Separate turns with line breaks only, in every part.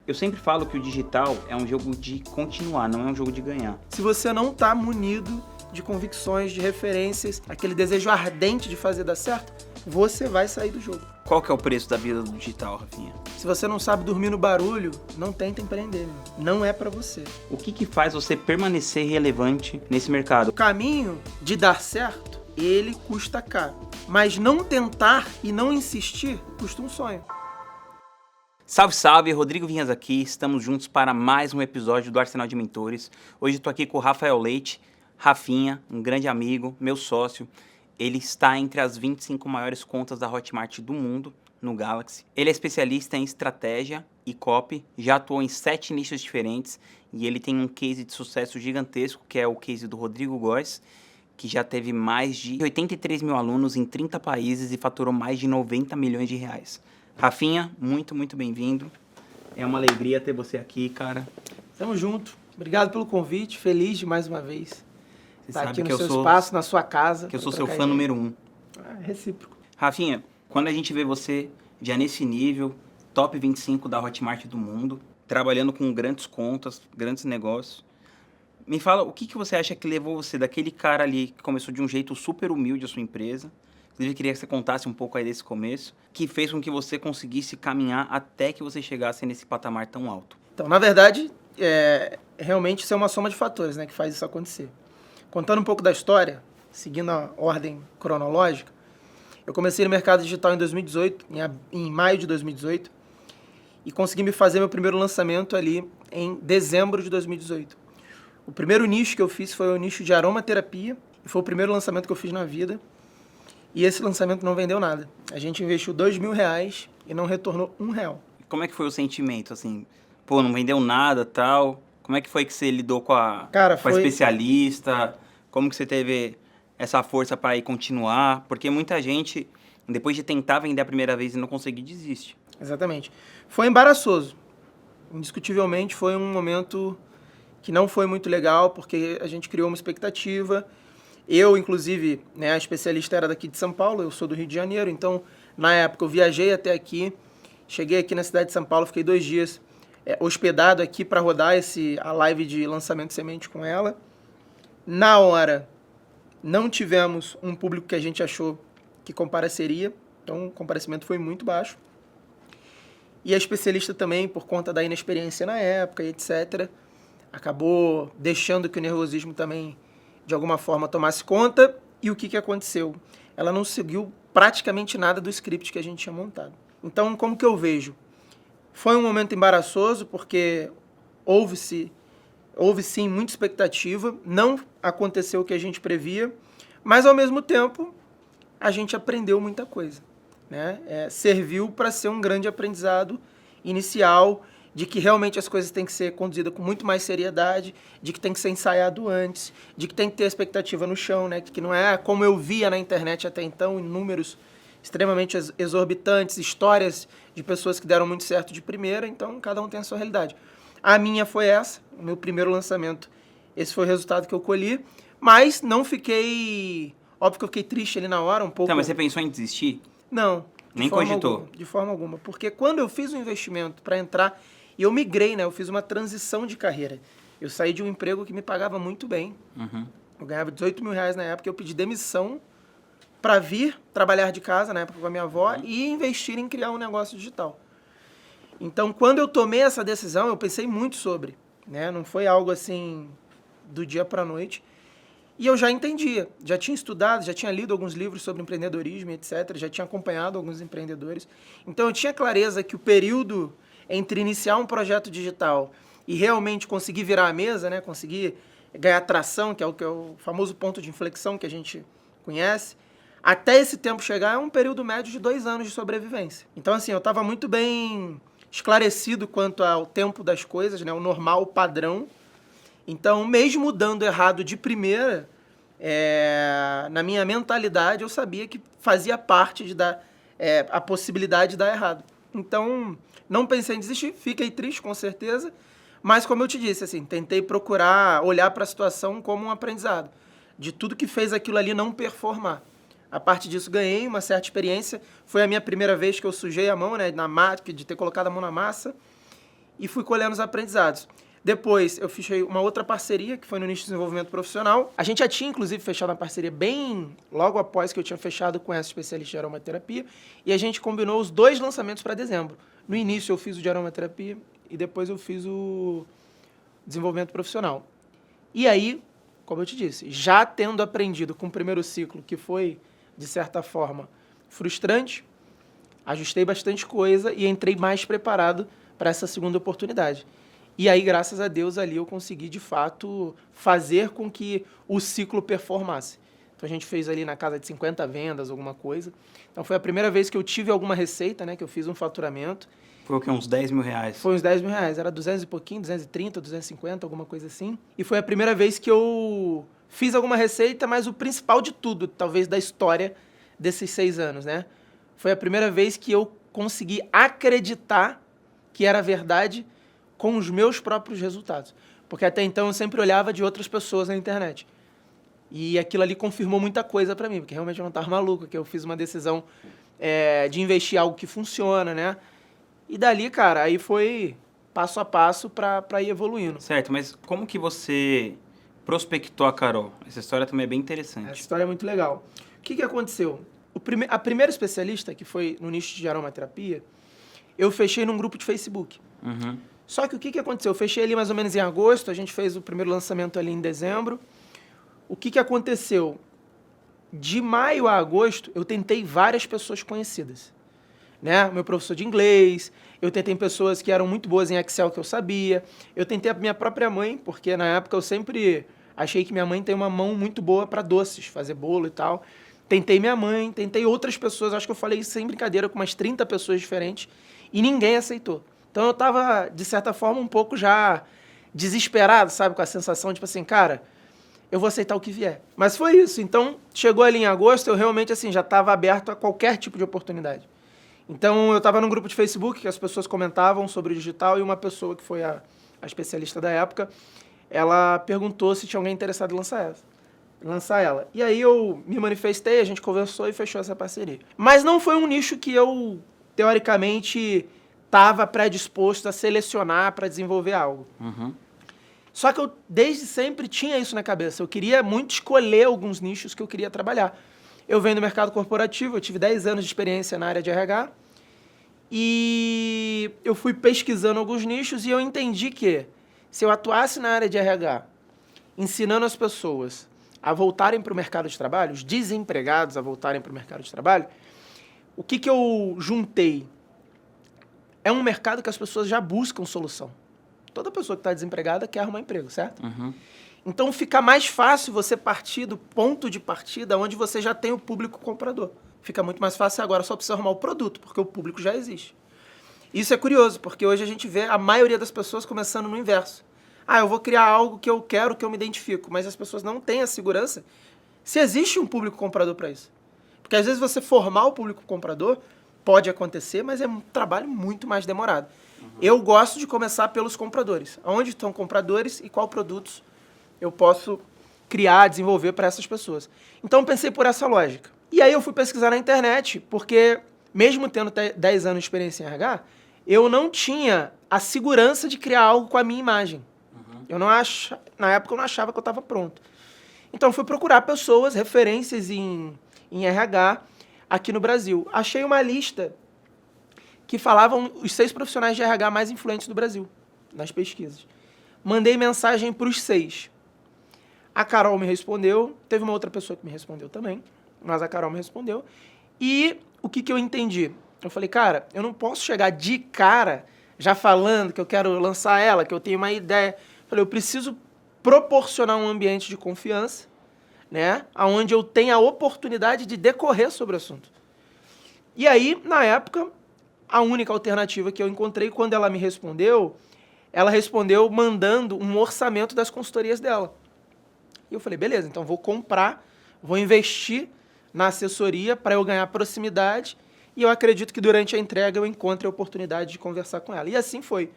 Eu sempre falo que o digital é um jogo de continuar, não é um jogo de ganhar.
Se você não está munido de convicções, de referências, aquele desejo ardente de fazer dar certo, você vai sair do jogo.
Qual que é o preço da vida do digital, Rafinha?
Se você não sabe dormir no barulho, não tenta empreender, não é para você.
O que faz você permanecer relevante nesse mercado?
O caminho de dar certo, ele custa caro. Mas não tentar e não insistir custa um sonho.
Salve, salve! Rodrigo Vinhas aqui, estamos juntos para mais um episódio do Arsenal de Mentores. Hoje estou aqui com o Rafael Leite, Rafinha, um grande amigo, meu sócio. Ele está entre as 25 maiores contas da Hotmart do mundo, no Galaxy. Ele é especialista em estratégia e copy, já atuou em 7 nichos diferentes e ele tem um case de sucesso gigantesco, que é o case do Rodrigo Góes, que já teve mais de 83 mil alunos em 30 países e faturou mais de 90 milhões de reais. Rafinha, muito bem-vindo. É uma alegria ter você aqui, cara.
Tamo junto. Obrigado pelo convite. Feliz de mais uma vez estar aqui no seu
sou,
espaço, na sua casa.
Que eu sou seu fã número 1.
É recíproco.
Rafinha, quando a gente vê você já nesse nível, top 25 da Hotmart do mundo, trabalhando com grandes contas, grandes negócios, me fala o que você acha que levou você daquele cara ali que começou de um jeito super humilde a sua empresa. Inclusive, queria que você contasse um pouco aí desse começo, que fez com que você conseguisse caminhar até que você chegasse nesse patamar tão alto.
Então, na verdade, realmente isso é uma soma de fatores, né, que faz isso acontecer. Contando um pouco da história, seguindo a ordem cronológica, eu comecei no mercado digital em 2018, em maio de 2018, e consegui me fazer meu primeiro lançamento ali em dezembro de 2018. O primeiro nicho que eu fiz foi o nicho de aromaterapia, e foi o primeiro lançamento que eu fiz na vida. E esse lançamento não vendeu nada. A gente investiu R$2.000 e não retornou R$1.
Como é que foi o sentimento, assim? Pô, não vendeu nada, tal. Como é que foi que você lidou com a especialista? Como que você teve essa força para ir continuar? Porque muita gente, depois de tentar vender a primeira vez e não conseguir, desiste.
Exatamente. Foi embaraçoso. Indiscutivelmente foi um momento que não foi muito legal, porque a gente criou uma expectativa. Eu, inclusive, né, a especialista era daqui de São Paulo, eu sou do Rio de Janeiro, então, na época, eu viajei até aqui, cheguei aqui na cidade de São Paulo, fiquei 2 dias hospedado aqui para rodar a live de lançamento de semente com ela. Na hora, não tivemos um público que a gente achou que compareceria, então o comparecimento foi muito baixo. E a especialista também, por conta da inexperiência na época, etc., acabou deixando que o nervosismo também de alguma forma tomasse conta, e o que aconteceu? Ela não seguiu praticamente nada do script que a gente tinha montado. Então, como que eu vejo? Foi um momento embaraçoso, porque houve sim muita expectativa, não aconteceu o que a gente previa, mas ao mesmo tempo a gente aprendeu muita coisa, né? Serviu para ser um grande aprendizado inicial, de que realmente as coisas têm que ser conduzidas com muito mais seriedade, de que tem que ser ensaiado antes, de que tem que ter expectativa no chão, né? Que não é como eu via na internet até então, em números extremamente exorbitantes, histórias de pessoas que deram muito certo de primeira, então cada um tem a sua realidade. A minha foi essa, o meu primeiro lançamento, esse foi o resultado que eu colhi, mas não fiquei... Óbvio que eu fiquei triste ali na hora, um pouco...
Tá, mas você pensou em desistir?
Não.
Nem cogitou?
De forma alguma, porque quando eu fiz o investimento para entrar... E eu migrei, né? Eu fiz uma transição de carreira. Eu saí de um emprego que me pagava muito bem.
Uhum.
Eu ganhava R$18 mil na época. Eu pedi demissão para vir trabalhar de casa, na época com a minha avó, e investir em criar um negócio digital. Então, quando eu tomei essa decisão, eu pensei muito sobre, né? Não foi algo assim do dia para a noite. E eu já entendia. Já tinha estudado, já tinha lido alguns livros sobre empreendedorismo, etc. Já tinha acompanhado alguns empreendedores. Então, eu tinha clareza que o período entre iniciar um projeto digital e realmente conseguir virar a mesa, né, conseguir ganhar tração, que é o famoso ponto de inflexão que a gente conhece, até esse tempo chegar é um período médio de 2 anos de sobrevivência. Então, assim, eu estava muito bem esclarecido quanto ao tempo das coisas, né, o normal, o padrão. Então, mesmo dando errado de primeira, na minha mentalidade, eu sabia que fazia parte de dar a possibilidade de dar errado. Então, não pensei em desistir, fiquei triste, com certeza, mas como eu te disse, assim, tentei procurar olhar para a situação como um aprendizado, de tudo que fez aquilo ali não performar. A partir disso, ganhei uma certa experiência, foi a minha primeira vez que eu sujei a mão, né, de ter colocado a mão na massa, e fui colhendo os aprendizados. Depois, eu fechei uma outra parceria, que foi no nicho de desenvolvimento profissional. A gente já tinha, inclusive, fechado uma parceria bem logo após que eu tinha fechado com essa especialista de aromaterapia, e a gente combinou os 2 lançamentos para dezembro. No início, eu fiz o de aromaterapia e depois eu fiz o desenvolvimento profissional. E aí, como eu te disse, já tendo aprendido com o primeiro ciclo, que foi, de certa forma, frustrante, ajustei bastante coisa e entrei mais preparado para essa segunda oportunidade. E aí, graças a Deus, ali eu consegui, de fato, fazer com que o ciclo performasse. Então, a gente fez ali na casa de 50 vendas, alguma coisa. Então, foi a primeira vez que eu tive alguma receita, né? Que eu fiz um faturamento.
Foi o quê? Uns 10 mil reais?
Foi uns 10 mil reais. Era 200 e pouquinho, 230, 250, alguma coisa assim. E foi a primeira vez que eu fiz alguma receita, mas o principal de tudo, talvez, da história desses 6 anos, né? Foi a primeira vez que eu consegui acreditar que era verdade com os meus próprios resultados. Porque até então eu sempre olhava de outras pessoas na internet. E aquilo ali confirmou muita coisa para mim, porque realmente eu não estava maluco, que eu fiz uma decisão de investir em algo que funciona, né? E dali, cara, aí foi passo a passo para ir evoluindo.
Certo, mas como que você prospectou a Carol? Essa história também é bem interessante.
Essa história é muito legal. O que aconteceu? A primeira especialista, que foi no nicho de aromaterapia, eu fechei num grupo de Facebook.
Uhum.
Só que o que aconteceu? Eu fechei ali mais ou menos em agosto, a gente fez o primeiro lançamento ali em dezembro. O que aconteceu? De maio a agosto, eu tentei várias pessoas conhecidas. Né? Meu professor de inglês, eu tentei pessoas que eram muito boas em Excel, que eu sabia. Eu tentei a minha própria mãe, porque na época eu sempre achei que minha mãe tem uma mão muito boa para doces, fazer bolo e tal. Tentei minha mãe, tentei outras pessoas, acho que eu falei sem brincadeira com umas 30 pessoas diferentes, e ninguém aceitou. Então eu estava, de certa forma, um pouco já desesperado, sabe? Com a sensação, tipo assim, cara, eu vou aceitar o que vier. Mas foi isso. Então, chegou ali em agosto, eu realmente, assim, já estava aberto a qualquer tipo de oportunidade. Então, eu estava num grupo de Facebook que as pessoas comentavam sobre o digital e uma pessoa que foi a especialista da época, ela perguntou se tinha alguém interessado em lançar ela. E aí eu me manifestei, a gente conversou e fechou essa parceria. Mas não foi um nicho que eu, teoricamente, estava predisposto a selecionar para desenvolver algo.
Uhum.
Só que eu, desde sempre, tinha isso na cabeça. Eu queria muito escolher alguns nichos que eu queria trabalhar. Eu venho do mercado corporativo, eu tive 10 anos de experiência na área de RH, e eu fui pesquisando alguns nichos e eu entendi que, se eu atuasse na área de RH, ensinando as pessoas a voltarem para o mercado de trabalho, os desempregados a voltarem para o mercado de trabalho, o que eu juntei? É um mercado que as pessoas já buscam solução. Toda pessoa que está desempregada quer arrumar emprego, certo?
Uhum.
Então fica mais fácil você partir do ponto de partida onde você já tem o público comprador. Fica muito mais fácil agora, só precisa arrumar o produto, porque o público já existe. Isso é curioso, porque hoje a gente vê a maioria das pessoas começando no inverso. Eu vou criar algo que eu quero, que eu me identifico, mas as pessoas não têm a segurança se existe um público comprador para isso. Porque às vezes você formar o público comprador pode acontecer, mas é um trabalho muito mais demorado. Uhum. Eu gosto de começar pelos compradores. Onde estão compradores e qual produtos eu posso criar, desenvolver para essas pessoas. Então, pensei por essa lógica. E aí eu fui pesquisar na internet, porque mesmo tendo 10 anos de experiência em RH, eu não tinha a segurança de criar algo com a minha imagem. Uhum. Na época eu não achava que eu estava pronto. Então, eu fui procurar pessoas, referências em RH aqui no Brasil. Achei uma lista que falavam os 6 profissionais de RH mais influentes do Brasil, nas pesquisas. Mandei mensagem para os 6. A Carol me respondeu, teve uma outra pessoa que me respondeu também, mas a Carol me respondeu. E o que eu entendi? Eu falei, cara, eu não posso chegar de cara já falando que eu quero lançar ela, que eu tenho uma ideia. Eu falei, eu preciso proporcionar um ambiente de confiança, né, onde eu tenha a oportunidade de decorrer sobre o assunto. E aí, na época, a única alternativa que eu encontrei, quando ela me respondeu, ela respondeu mandando um orçamento das consultorias dela. E eu falei, beleza, então vou comprar, vou investir na assessoria para eu ganhar proximidade e eu acredito que durante a entrega eu encontre a oportunidade de conversar com ela. E assim foi.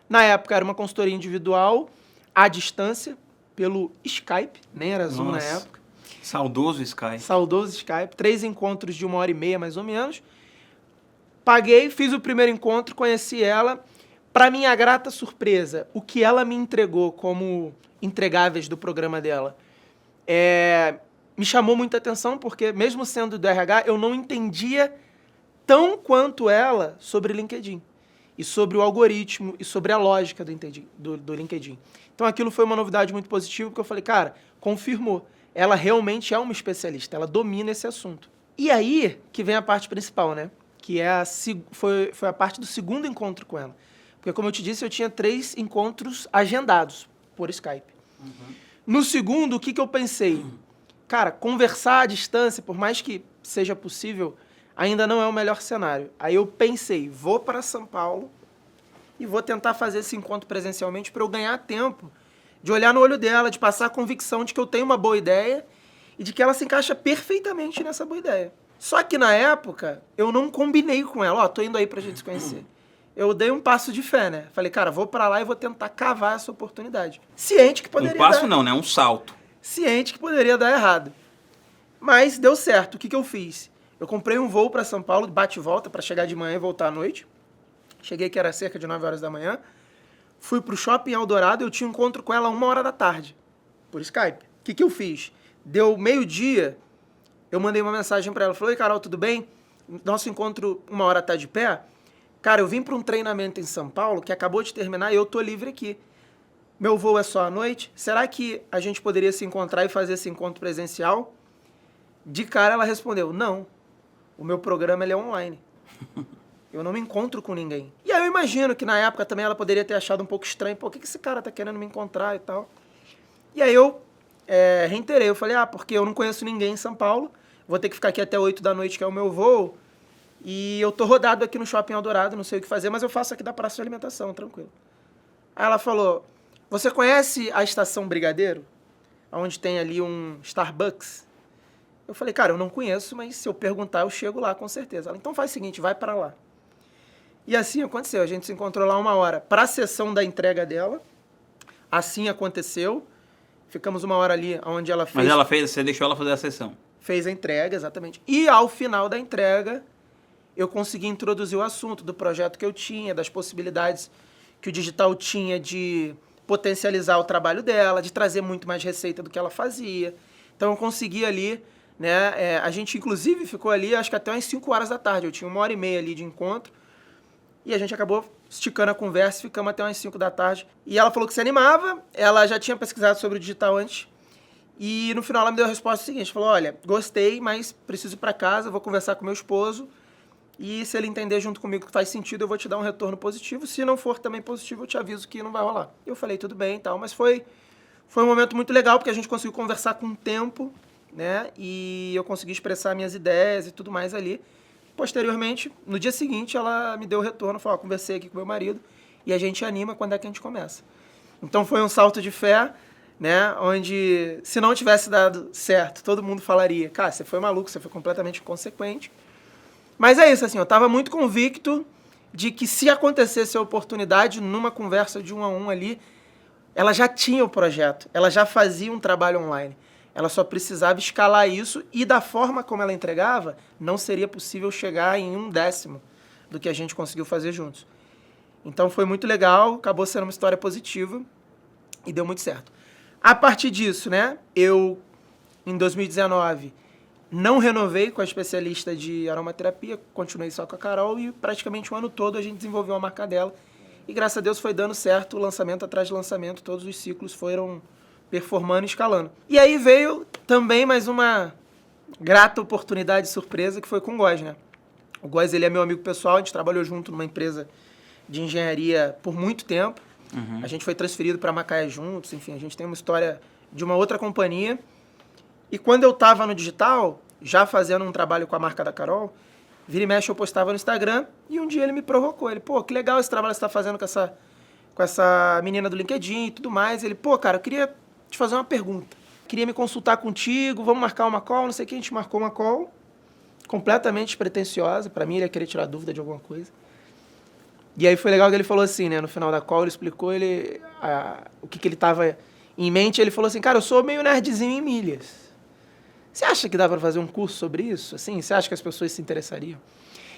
Na época era uma consultoria individual, à distância, pelo Skype, nem era Zoom na época.
Saudoso Skype.
Saudoso Skype, 3 encontros de 1h30 mais ou menos. Paguei, fiz o primeiro encontro, conheci ela, Para minha grata surpresa, o que ela me entregou como entregáveis do programa dela me chamou muita atenção, porque mesmo sendo do RH, eu não entendia tão quanto ela sobre LinkedIn. E sobre o algoritmo, e sobre a lógica do LinkedIn. Então aquilo foi uma novidade muito positiva, porque eu falei, cara, confirmou. Ela realmente é uma especialista, ela domina esse assunto. E aí que vem a parte principal, né? Que foi a parte do segundo encontro com ela. Porque, como eu te disse, eu tinha 3 encontros agendados por Skype. No segundo, o que eu pensei? Cara, conversar à distância, por mais que seja possível, ainda não é o melhor cenário. Aí eu pensei, vou para São Paulo e vou tentar fazer esse encontro presencialmente para eu ganhar tempo de olhar no olho dela, de passar a convicção de que eu tenho uma boa ideia e de que ela se encaixa perfeitamente nessa boa ideia. Só que na época, eu não combinei com ela, tô indo aí pra gente se conhecer. Eu dei um passo de fé, né? Falei, cara, vou pra lá e vou tentar cavar essa oportunidade. Ciente que poderia
dar... Um passo não, né? Um salto.
Ciente que poderia dar errado. Mas deu certo. O que eu fiz? Eu comprei um voo pra São Paulo, bate e volta, pra chegar de manhã e voltar à noite. Cheguei que era cerca de 9 horas da manhã. Fui pro Shopping Eldorado e eu tinha um encontro com ela 1 hora da tarde, por Skype. O que eu fiz? Deu meio-dia, eu mandei uma mensagem pra ela. Falei, oi, Carol, tudo bem? Nosso encontro 1 hora tá de pé? Cara, eu vim para um treinamento em São Paulo que acabou de terminar e eu tô livre aqui. Meu voo é só à noite. Será que a gente poderia se encontrar e fazer esse encontro presencial? De cara ela respondeu, não. O meu programa ele é online. Eu não me encontro com ninguém. E aí eu imagino que na época também ela poderia ter achado um pouco estranho. Por que esse cara tá querendo me encontrar e tal? E aí eu reiterei. Eu falei, porque eu não conheço ninguém em São Paulo. Vou ter que ficar aqui até 8 da noite, que é o meu voo. E eu tô rodado aqui no Shopping Eldorado, não sei o que fazer, mas eu faço aqui da praça de alimentação, tranquilo. Aí ela falou, você conhece a Estação Brigadeiro? Onde tem ali um Starbucks? Eu falei, cara, eu não conheço, mas se eu perguntar, eu chego lá, com certeza. Ela, então faz o seguinte, vai para lá. E assim aconteceu, a gente se encontrou lá 1 hora para a sessão da entrega dela. Assim aconteceu. Ficamos 1 hora ali, onde ela fez...
Mas você deixou ela fazer a sessão?
Fez a entrega, exatamente. E ao final da entrega... eu consegui introduzir o assunto do projeto que eu tinha, das possibilidades que o digital tinha de potencializar o trabalho dela, de trazer muito mais receita do que ela fazia. Então eu consegui ali, né? A gente inclusive ficou ali, acho que até umas 5 horas da tarde. Eu tinha 1h30 ali de encontro. E a gente acabou esticando a conversa e ficamos até umas 5 da tarde. E ela falou que se animava, ela já tinha pesquisado sobre o digital antes. E no final ela me deu a resposta seguinte, falou, olha, gostei, mas preciso ir para casa, vou conversar com meu esposo. E se ele entender junto comigo que faz sentido, eu vou te dar um retorno positivo. Se não for também positivo, eu te aviso que não vai rolar. Eu falei, tudo bem e tal, mas foi um momento muito legal, porque a gente conseguiu conversar com o tempo, né? E eu consegui expressar minhas ideias e tudo mais ali. Posteriormente, no dia seguinte, ela me deu o retorno, falou, conversei aqui com meu marido, e a gente anima quando é que a gente começa. Então foi um salto de fé, né? Onde, se não tivesse dado certo, todo mundo falaria, cara, você foi maluco, você foi completamente inconsequente. Mas é isso, assim, eu estava muito convicto de que se acontecesse a oportunidade, numa conversa de 1 a 1 ali, ela já tinha o projeto, ela já fazia um trabalho online. Ela só precisava escalar isso e da forma como ela entregava, não seria possível chegar em 1/10 do que a gente conseguiu fazer juntos. Então foi muito legal, acabou sendo uma história positiva e deu muito certo. A partir disso, né, eu, em 2019... não renovei com a especialista de aromaterapia, continuei só com a Carol e praticamente o ano todo a gente desenvolveu a marca dela. E graças a Deus foi dando certo, lançamento atrás de lançamento, todos os ciclos foram performando e escalando. E aí veio também mais uma grata oportunidade, surpresa, que foi com o Góes, né? O Góes, ele é meu amigo pessoal, a gente trabalhou junto numa empresa de engenharia por muito tempo. A gente foi transferido para Macaé juntos, enfim, a gente tem uma história de uma outra companhia. E quando eu estava no digital, já fazendo um trabalho com a marca da Carol, vira e mexe eu postava no Instagram e um dia ele me provocou. Ele, pô, que legal esse trabalho que você está fazendo com essa menina do LinkedIn e tudo mais. Ele, pô, cara, eu queria te fazer uma pergunta. Queria me consultar contigo, vamos marcar uma call, não sei o que. A gente marcou uma call completamente despretensiosa. Para mim, ele ia querer tirar dúvida de alguma coisa. E aí foi legal que ele falou assim, né? No final da call, ele explicou o que ele estava em mente. Ele falou assim, cara, eu sou meio nerdzinho em milhas. Você acha que dá para fazer um curso sobre isso? Assim, você acha que as pessoas se interessariam?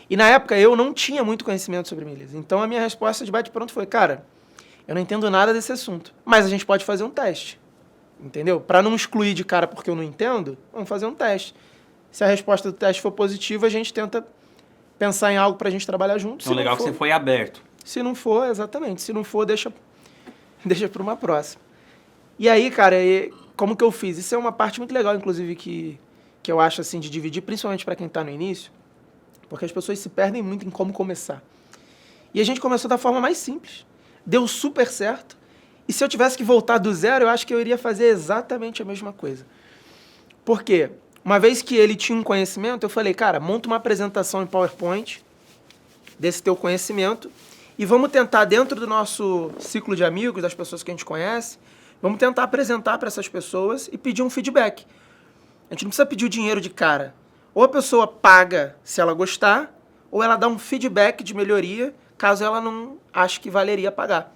E na época eu não tinha muito conhecimento sobre milhas. Então a minha resposta de bate-pronto foi, cara, eu não entendo nada desse assunto, mas a gente pode fazer um teste. Entendeu? Para não excluir de cara porque eu não entendo, vamos fazer um teste. Se a resposta do teste for positiva, a gente tenta pensar em algo pra gente trabalhar junto.
Então, legal que você foi aberto.
Se não for, exatamente. Se não for, deixa para uma próxima. E aí, cara, como que eu fiz? Isso é uma parte muito legal, inclusive, que eu acho, assim, de dividir, principalmente para quem tá no início, porque as pessoas se perdem muito em como começar. E a gente começou da forma mais simples. Deu super certo. E se eu tivesse que voltar do zero, eu acho que eu iria fazer exatamente a mesma coisa. Por quê? Uma vez que ele tinha um conhecimento, eu falei, cara, monta uma apresentação em PowerPoint desse teu conhecimento e vamos tentar, dentro do nosso ciclo de amigos, das pessoas que a gente conhece, vamos tentar apresentar para essas pessoas e pedir um feedback. A gente não precisa pedir o dinheiro de cara. Ou a pessoa paga se ela gostar, ou ela dá um feedback de melhoria, caso ela não ache que valeria pagar.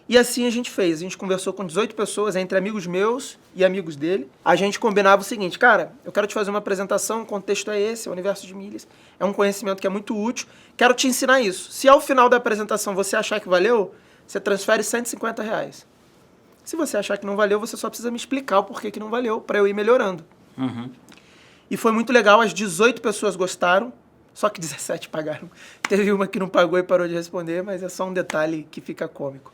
E assim a gente fez. A gente conversou com 18 pessoas, entre amigos meus e amigos dele. A gente combinava o seguinte, cara, eu quero te fazer uma apresentação, o contexto é esse, é o universo de milhas. É um conhecimento que é muito útil. Quero te ensinar isso. Se ao final da apresentação você achar que valeu, você transfere R$150. Se você achar que não valeu, você só precisa me explicar o porquê que não valeu, para eu ir melhorando.
Uhum.
E foi muito legal, as 18 pessoas gostaram, só que 17 pagaram. Teve uma que não pagou e parou de responder, mas é só um detalhe que fica cômico.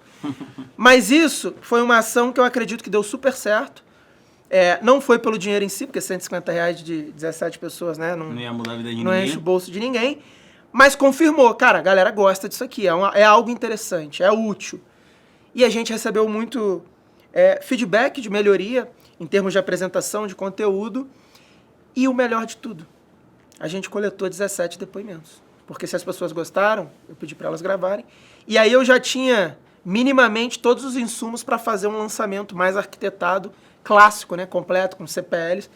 Mas isso foi uma ação que eu acredito que deu super certo. Não foi pelo dinheiro em si, porque R$150 de 17 pessoas, né? Não
ia mudar a vida de ninguém.
Não enche o bolso de ninguém. Mas confirmou, cara, a galera gosta disso aqui, é algo interessante, é útil. E a gente recebeu muito feedback de melhoria em termos de apresentação, de conteúdo. E o melhor de tudo, a gente coletou 17 depoimentos. Porque se as pessoas gostaram, eu pedi para elas gravarem. E aí eu já tinha minimamente todos os insumos para fazer um lançamento mais arquitetado, clássico, né, completo, com CPLs.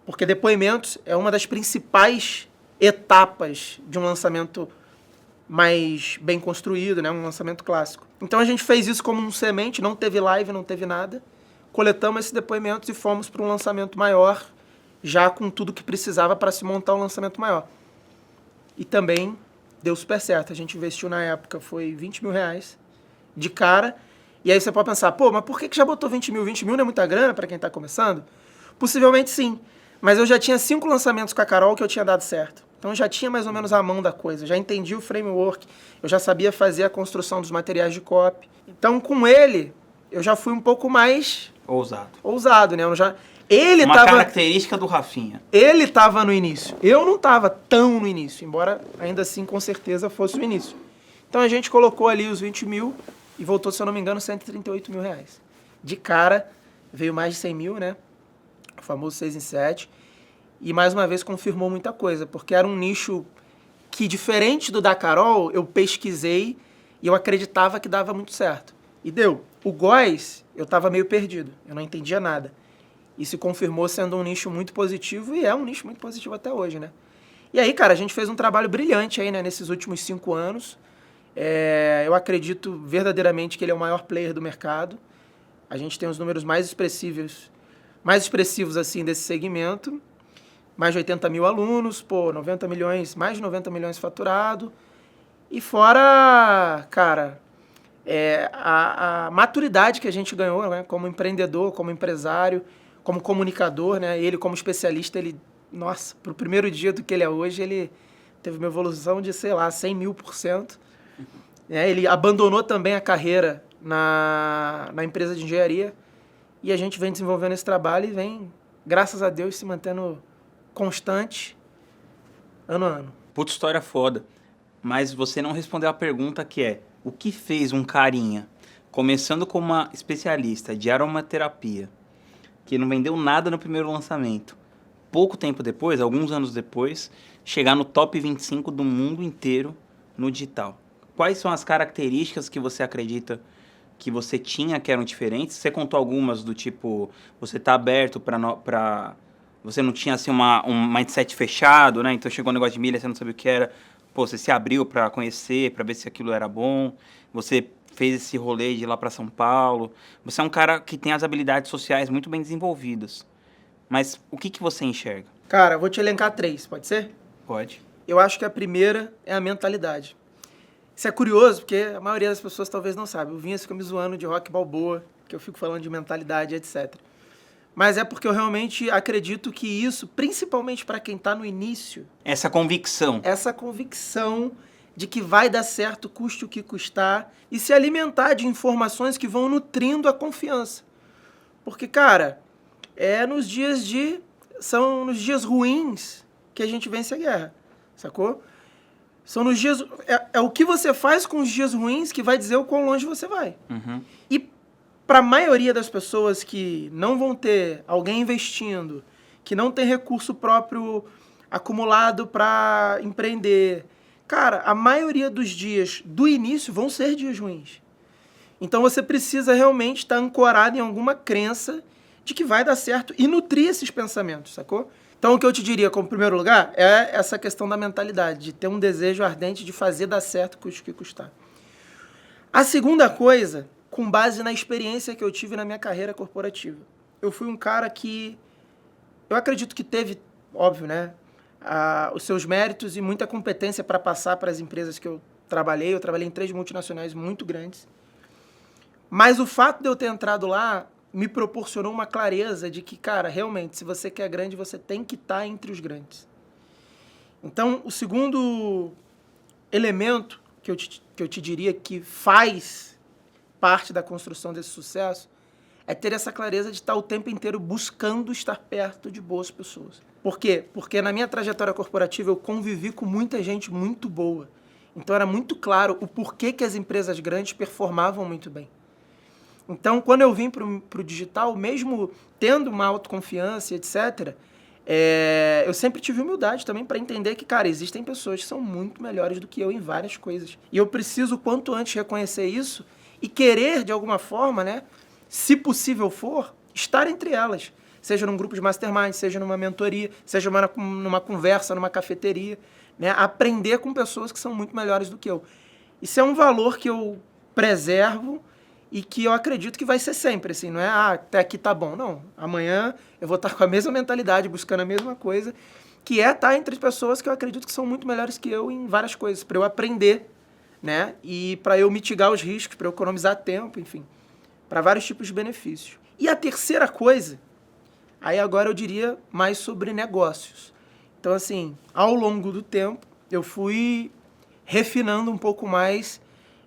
Porque depoimentos é uma das principais etapas de um lançamento mais bem construído, né, um lançamento clássico. Então a gente fez isso como um semente, não teve live, não teve nada. Coletamos esses depoimentos e fomos para um lançamento maior, já com tudo que precisava para se montar um lançamento maior. E também deu super certo. A gente investiu na época, foi R$20 mil de cara. E aí você pode pensar, pô, mas por que já botou 20 mil? 20 mil não é muita grana para quem está começando? Possivelmente sim. Mas eu já tinha 5 lançamentos com a Carol que eu tinha dado certo. Então eu já tinha mais ou menos a mão da coisa. Já entendi o framework. Eu já sabia fazer a construção dos materiais de copy. Então com ele, eu já fui um pouco mais... Ousado, né?
Uma característica do Rafinha.
Ele estava no início. Eu não estava tão no início, embora ainda assim, com certeza, fosse o início. Então a gente colocou ali os 20 mil e voltou, se eu não me engano, R$138 mil. De cara, veio mais de 100 mil, né? O famoso 6 em 7. E mais uma vez confirmou muita coisa, porque era um nicho que, diferente do da Carol, eu pesquisei e eu acreditava que dava muito certo. E deu. O Góis, eu estava meio perdido, eu não entendia nada. E se confirmou sendo um nicho muito positivo, e é um nicho muito positivo até hoje, né? E aí, cara, a gente fez um trabalho brilhante aí, né, nesses últimos 5 anos. Eu acredito verdadeiramente que ele é o maior player do mercado. A gente tem os números mais expressivos assim, desse segmento. Mais de 80 mil alunos, pô, 90 milhões, mais de 90 milhões faturado. E fora, cara, a maturidade que a gente ganhou, né, como empreendedor, como empresário, como comunicador, né? Ele como especialista, nossa, pro primeiro dia do que ele é hoje, ele teve uma evolução de, sei lá, 100 mil%. Ele abandonou também a carreira na empresa de engenharia e a gente vem desenvolvendo esse trabalho e vem, graças a Deus, se mantendo constante ano a ano.
Puta história foda. Mas você não respondeu a pergunta que é: o que fez um carinha, começando como uma especialista de aromaterapia, que não vendeu nada no primeiro lançamento, pouco tempo depois, alguns anos depois, chegar no top 25 do mundo inteiro no digital? Quais são as características que você acredita que você tinha que eram diferentes? Você contou algumas do tipo, você tá aberto para você não tinha assim um mindset fechado, né? Então chegou um negócio de milha, você não sabia o que era. Pô, você se abriu para conhecer, para ver se aquilo era bom. Você fez esse rolê de ir lá para São Paulo. Você é um cara que tem as habilidades sociais muito bem desenvolvidas. Mas o que você enxerga?
Cara, eu vou te elencar 3, pode ser?
Pode.
Eu acho que a primeira é a mentalidade. Isso é curioso, porque a maioria das pessoas talvez não sabe. O Vinhas fica me zoando de Rock Balboa, que eu fico falando de mentalidade, etc. Mas é porque eu realmente acredito que isso, principalmente para quem está no início...
Essa convicção.
Essa convicção de que vai dar certo, custe o que custar, e se alimentar de informações que vão nutrindo a confiança. Porque, cara, são nos dias ruins que a gente vence a guerra, sacou? São nos dias... É o que você faz com os dias ruins que vai dizer o quão longe você vai.
Uhum.
E para a maioria das pessoas que não vão ter alguém investindo, que não tem recurso próprio acumulado para empreender, cara, a maioria dos dias do início vão ser dias ruins. Então você precisa realmente estar ancorado em alguma crença de que vai dar certo e nutrir esses pensamentos, sacou? Então, o que eu te diria como primeiro lugar é essa questão da mentalidade, de ter um desejo ardente de fazer dar certo, custe o que custar. A segunda coisa, com base na experiência que eu tive na minha carreira corporativa. Eu fui um cara que, eu acredito que teve, óbvio, né, os seus méritos e muita competência para passar para as empresas que eu trabalhei. Eu trabalhei em 3 multinacionais muito grandes. Mas o fato de eu ter entrado lá me proporcionou uma clareza de que, cara, realmente, se você quer grande, você tem que estar entre os grandes. Então, o segundo elemento que eu te diria que faz parte da construção desse sucesso é ter essa clareza de estar o tempo inteiro buscando estar perto de boas pessoas. Por quê? Porque na minha trajetória corporativa eu convivi com muita gente muito boa. Então era muito claro o porquê que as empresas grandes performavam muito bem. Então, quando eu vim para o digital, mesmo tendo uma autoconfiança, etc., eu sempre tive humildade também para entender que, cara, existem pessoas que são muito melhores do que eu em várias coisas. E eu preciso, quanto antes, reconhecer isso e querer, de alguma forma, né, se possível for, estar entre elas. Seja num grupo de mastermind, seja numa mentoria, seja numa conversa, numa cafeteria, né, aprender com pessoas que são muito melhores do que eu. Isso é um valor que eu preservo e que eu acredito que vai ser sempre, assim, não é, até aqui tá bom, não. Amanhã eu vou estar com a mesma mentalidade, buscando a mesma coisa, que é estar entre pessoas que eu acredito que são muito melhores que eu em várias coisas, para eu aprender, né, e para eu mitigar os riscos, para eu economizar tempo, enfim, para vários tipos de benefícios. E a terceira coisa, aí agora eu diria mais sobre negócios. Então, assim, ao longo do tempo, eu fui refinando um pouco mais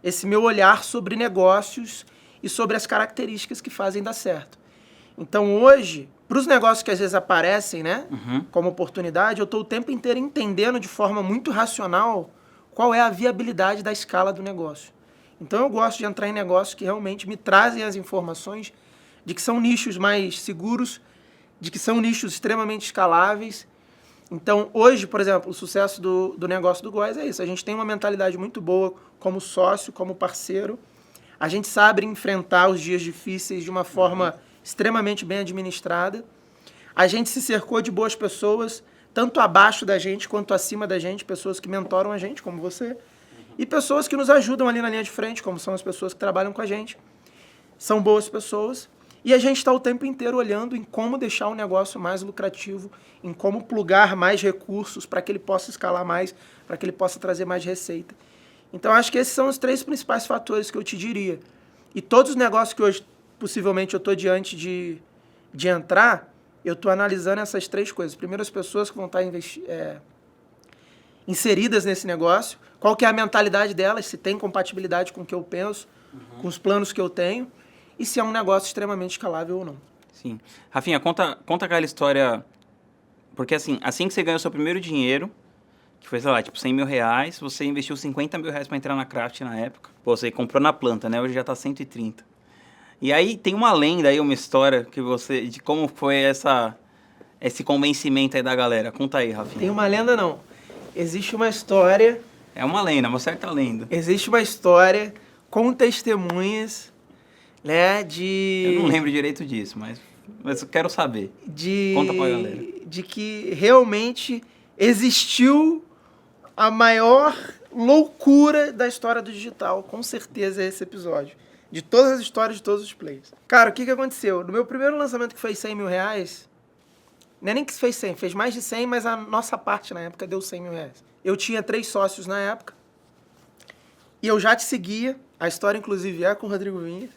esse meu olhar sobre negócios e sobre as características que fazem dar certo. Então, hoje, para os negócios que às vezes aparecem, né, como oportunidade, eu estou o tempo inteiro entendendo de forma muito racional qual é a viabilidade da escala do negócio. Então, eu gosto de entrar em negócios que realmente me trazem as informações de que são nichos mais seguros, de que são nichos extremamente escaláveis. Então, hoje, por exemplo, o sucesso do negócio do Góis é isso. A gente tem uma mentalidade muito boa como sócio, como parceiro. A gente sabe enfrentar os dias difíceis de uma forma extremamente bem administrada. A gente se cercou de boas pessoas, tanto abaixo da gente quanto acima da gente, pessoas que mentoram a gente, como você, e pessoas que nos ajudam ali na linha de frente, como são as pessoas que trabalham com a gente. São boas pessoas. E a gente está o tempo inteiro olhando em como deixar o negócio mais lucrativo, em como plugar mais recursos para que ele possa escalar mais, para que ele possa trazer mais receita. Então, acho que esses são os 3 principais fatores que eu te diria. E todos os negócios que hoje, possivelmente, eu estou diante de entrar, eu estou analisando essas 3 coisas. Primeiro, as pessoas que vão estar inseridas nesse negócio, qual que é a mentalidade delas, se tem compatibilidade com o que eu penso, com os planos que eu tenho, e se é um negócio extremamente escalável ou não.
Sim. Rafinha, conta aquela história, porque assim que você ganhou seu primeiro dinheiro, que foi, sei lá, tipo 100 mil reais, você investiu 50 mil reais para entrar na Craft na época. Pô, você comprou na planta, né? Hoje já tá 130. E aí tem uma lenda aí, uma história de como foi esse convencimento aí da galera. Conta aí, Rafinha.
Tem uma lenda, não. Existe uma história...
É uma lenda, uma certa lenda.
Existe uma história com testemunhas, né,
Eu não lembro direito disso, mas eu quero saber. Conta pra galera.
De que realmente existiu a maior loucura da história do digital. Com certeza é esse episódio. De todas as histórias de todos os players. Cara, o que aconteceu? No meu primeiro lançamento, que foi 100 mil reais, Não é nem que fez 100, fez mais de 100, mas a nossa parte na época deu 100 mil reais. Eu tinha 3 sócios na época. E eu já te seguia. A história, inclusive, é com o Rodrigo Vinhas.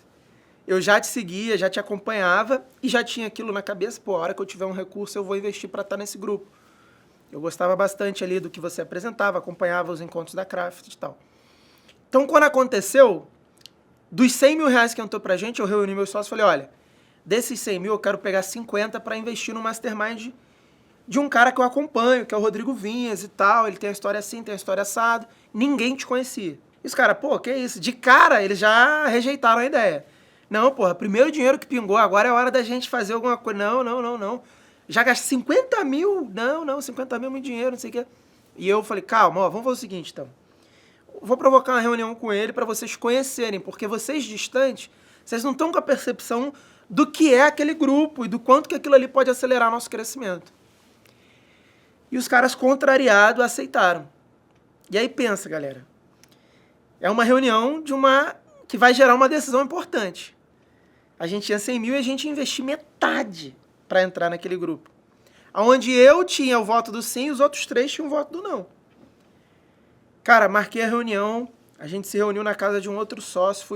Eu já te seguia, já te acompanhava e já tinha aquilo na cabeça. Pô, a hora que eu tiver um recurso, eu vou investir para estar nesse grupo. Eu gostava bastante ali do que você apresentava, acompanhava os encontros da Craft e tal. Então, quando aconteceu, dos 100 mil reais que entrou pra gente, eu reuni meus sócios e falei, olha, desses 100 mil eu quero pegar 50 para investir no mastermind de um cara que eu acompanho, que é o Rodrigo Vinhas e tal. Ele tem a história assim, tem a história assado. Ninguém te conhecia. E os caras, pô, que isso? De cara, eles já rejeitaram a ideia. Não, porra, primeiro dinheiro que pingou, agora é hora da gente fazer alguma coisa. Não. Já gastei 50 mil? Não, 50 mil é muito dinheiro, não sei o quê. E eu falei, calma, ó, vamos fazer o seguinte, então. Vou provocar uma reunião com ele para vocês conhecerem, porque vocês distantes, vocês não estão com a percepção do que é aquele grupo e do quanto que aquilo ali pode acelerar nosso crescimento. E os caras, contrariados, aceitaram. E aí pensa, galera. É uma reunião que vai gerar uma decisão importante. A gente tinha 100 mil e a gente ia investir metade para entrar naquele grupo. Onde eu tinha o voto do sim e os outros 3 tinham o voto do não. Cara, marquei a reunião, a gente se reuniu na casa de um outro sócio,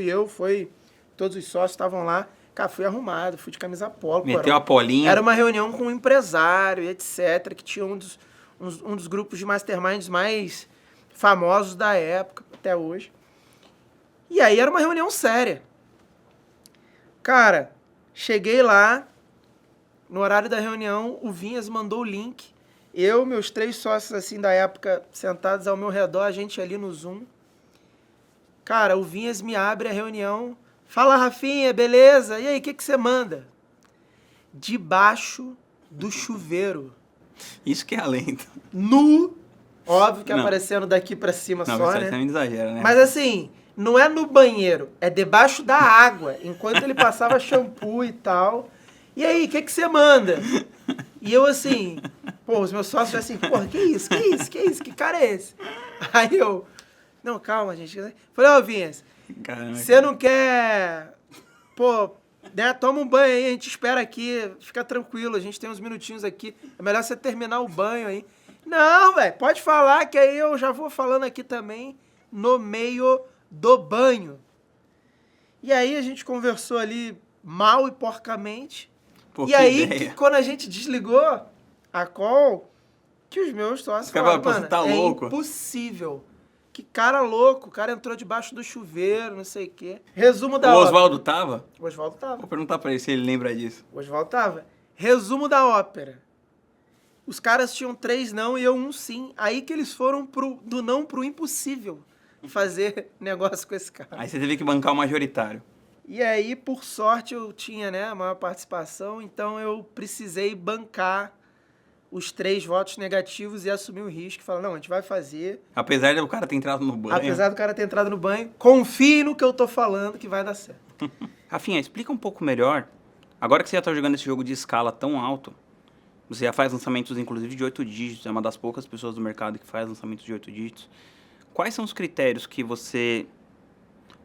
todos os sócios estavam lá. Cara, fui arrumado, fui de camisa polo.
Meteu a polinha.
Era uma reunião com um empresário e etc, que tinha um dos grupos de masterminds mais famosos da época, até hoje. E aí era uma reunião séria. Cara, cheguei lá, no horário da reunião, o Vinhas mandou o link. Eu, meus 3 sócios assim da época, sentados ao meu redor, a gente ali no Zoom. Cara, o Vinhas me abre a reunião. Fala, Rafinha, beleza? E aí, o que você manda? Debaixo do chuveiro.
Isso que é além.
Nu. Óbvio que aparecendo daqui pra cima
não,
só,
né?
né?
Não, exagera, né?
Mas assim, não é no banheiro, é debaixo da água, enquanto ele passava shampoo e tal. E aí, o que você manda? E eu assim, pô, os meus sócios assim, porra, que isso? Que cara é esse? Aí eu, não, calma, gente. Falei, ó, Vinhas, você não quer, pô, né, toma um banho aí, a gente espera aqui, fica tranquilo, a gente tem uns minutinhos aqui, é melhor você terminar o banho aí. Não, velho, pode falar que aí eu já vou falando aqui também no meio do banho. E aí a gente conversou ali mal e porcamente.
Pô,
e aí, quando a gente desligou a call, que os meus sócios falaram, mano,
tá louco.
Impossível. Que cara louco, o cara entrou debaixo do chuveiro, não sei o quê. Resumo da
ópera.
O
Oswaldo tava?
O Oswaldo tava.
Vou perguntar pra ele se ele lembra disso.
O Oswaldo tava. Resumo da ópera. Os caras tinham 3 não e eu 1 sim. Aí que eles foram do não pro impossível fazer negócio com esse cara.
Aí você teve que bancar o majoritário.
E aí, por sorte, eu tinha, né, a maior participação, então eu precisei bancar os 3 votos negativos e assumir o risco. Falar, não, a gente vai fazer.
Apesar do cara ter entrado no banho.
Apesar do cara ter entrado no banho, confie no que eu tô falando que vai dar certo.
Rafinha, explica um pouco melhor. Agora que você já tá jogando esse jogo de escala tão alto, você já faz lançamentos, inclusive, de 8 dígitos. É uma das poucas pessoas do mercado que faz lançamentos de 8 dígitos. Quais são os critérios que você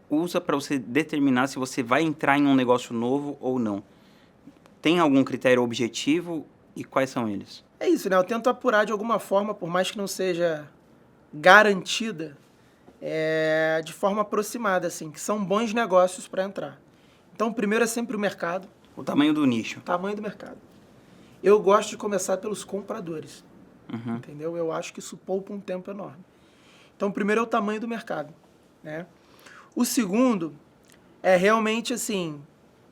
usa para você determinar se você vai entrar em um negócio novo ou não? Tem algum critério objetivo e quais são eles?
É isso, né? Eu tento apurar de alguma forma, por mais que não seja garantida, de forma aproximada, assim, que são bons negócios para entrar. Então, o primeiro é sempre o mercado.
O tamanho do nicho.
O tamanho do mercado. Eu gosto de começar pelos compradores, entendeu? Eu acho que isso poupa um tempo enorme. Então, o primeiro é o tamanho do mercado, né? O segundo é realmente assim,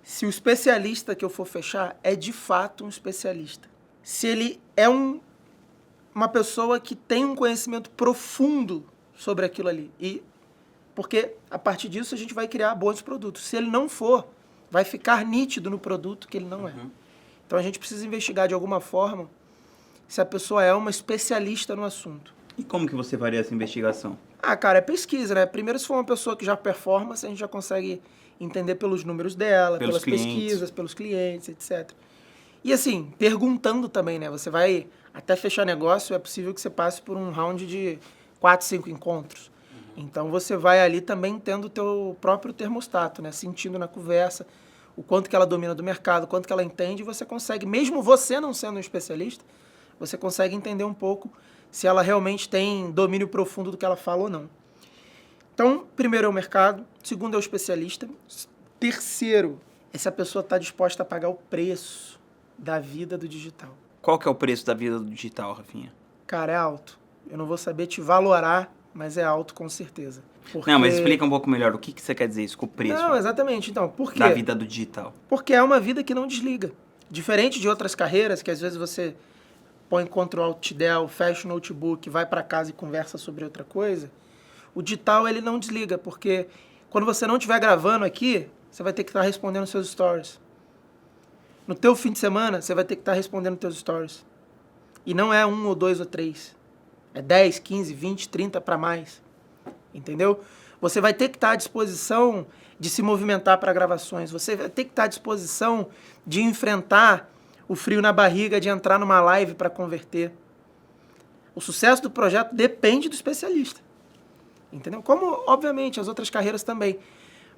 se o especialista que eu for fechar é de fato um especialista. Se ele é uma pessoa que tem um conhecimento profundo sobre aquilo ali. Porque a partir disso a gente vai criar bons produtos. Se ele não for, vai ficar nítido no produto que ele não é. Então a gente precisa investigar de alguma forma se a pessoa é uma especialista no assunto.
E como que você faria essa investigação?
Ah, cara, é pesquisa, né? Primeiro, se for uma pessoa que já performa, a gente já consegue entender pelos números dela, pelas pesquisas, pelos clientes, etc. E assim, perguntando também, né? Você vai até fechar negócio, é possível que você passe por um round de 4, 5 encontros. Então você vai ali também tendo o teu próprio termostato, né? Sentindo na conversa o quanto que ela domina do mercado, o quanto que ela entende, e você consegue, mesmo você não sendo um especialista, você consegue entender um pouco se ela realmente tem domínio profundo do que ela fala ou não. Então, primeiro é o mercado, segundo é o especialista, terceiro é se a pessoa está disposta a pagar o preço da vida do digital.
Qual que é o preço da vida do digital, Rafinha?
Cara, é alto. Eu não vou saber te valorar, mas é alto com certeza. Porque...
Não, mas explica um pouco melhor o que você quer dizer isso com o preço.
Não, exatamente. Então, por quê?
Da vida do digital.
Porque é uma vida que não desliga. Diferente de outras carreiras, que às vezes você põe Ctrl Alt Del, fecha o notebook, vai para casa e conversa sobre outra coisa, o digital ele não desliga, porque quando você não estiver gravando aqui, você vai ter que estar respondendo seus stories. No teu fim de semana, você vai ter que estar respondendo teus stories. E não é 1 ou 2 ou 3. É 10, 15, 20, 30 para mais. Entendeu? Você vai ter que estar à disposição de se movimentar para gravações. Você vai ter que estar à disposição de enfrentar o frio na barriga, de entrar numa live para converter. O sucesso do projeto depende do especialista. Entendeu? Como, obviamente, as outras carreiras também.